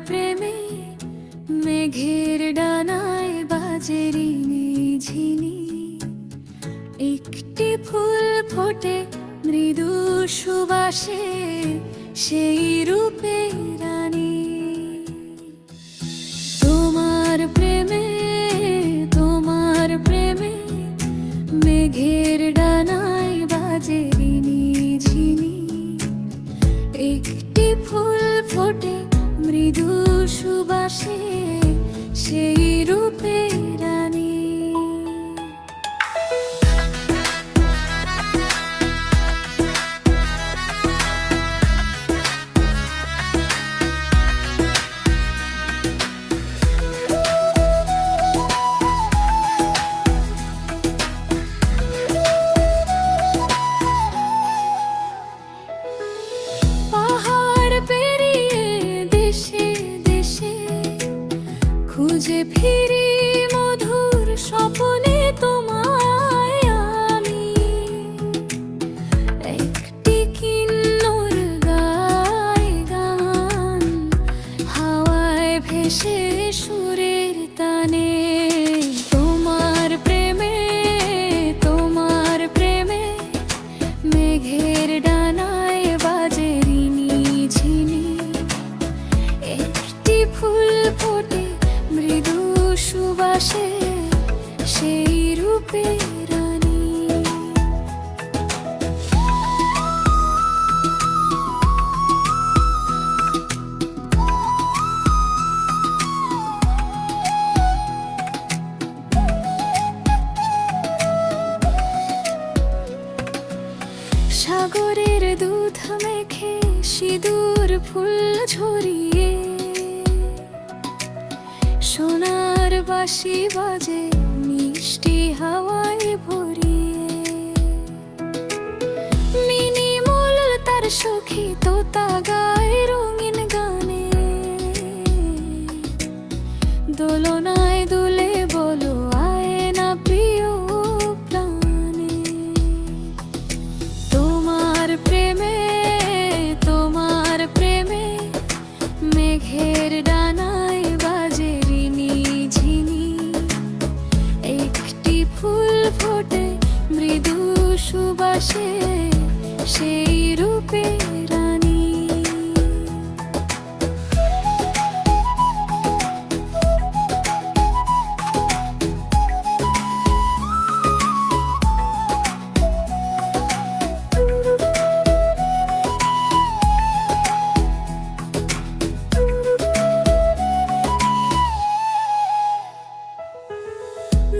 প্রেমে মেঘের ডানায় বাজে রিনি ঝিনি, একটি ফুল ফোটে মৃদু সুবাসে, সেই রূপে রানী। তোমার প্রেমে মেঘের ডানায় বাজে রিনি ঝিনি, একটি ফুল ফোটে মৃদু সুবাসে, সেই রূপে রানী। খুঁজে ফিরি মধুর স্বপনে তোমায় আমি, একটি কিন্নর গায় গান, হাওয়ায় ভেসে সুরের তানে। তোমার প্রেমে মেঘের ডানায় বাজে রিনি ঝিনি, একটি ফুল ফোটে মৃদু সুবাসে, সেই রূপে রানী। সাগরের দুধ মেখে সিঁদুর ফুল ঝরিয়ে, সোনার বাঁশি বাজে মিষ্টি হাওয়ায় ভরিয়ে, মিনিমুল তার সখী তোতা গায় রঙিন গানে, দোলনায় দুলে বলো আয় না প্রিয় প্রাণে। তোমার প্রেমে মেঘের ডানায় বাজে রিনি ঝিনি, একটি ফুল ফোটে মৃদু সুবাসে, সেই রূপে রানী।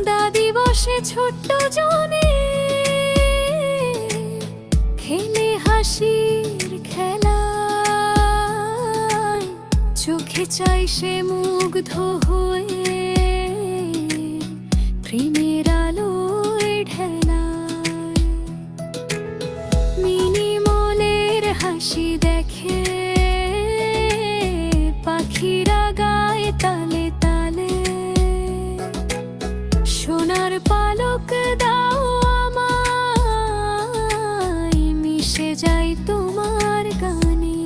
দাদি বসে ছোট্ট জনে, খেলে হাসির খেলায়, চোখে চাই সে মুগ্ধ হয়ে, প্রেমের আলোয় ঢেলায়। মিনিমলের হাসি দেখে পাখিরা গায় তালে তালে, সোনার পালক দাও আমায়, মিশে যাই তোমার গানে।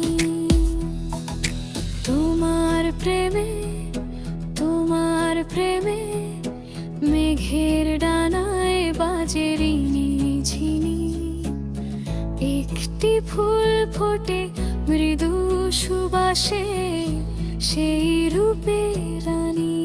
তোমার প্রেমে মেঘের ডানায় বাজে রিনি ঝিনি, একটি ফুল ফোটে মৃদু সুবাসে, সেই রূপে রানী।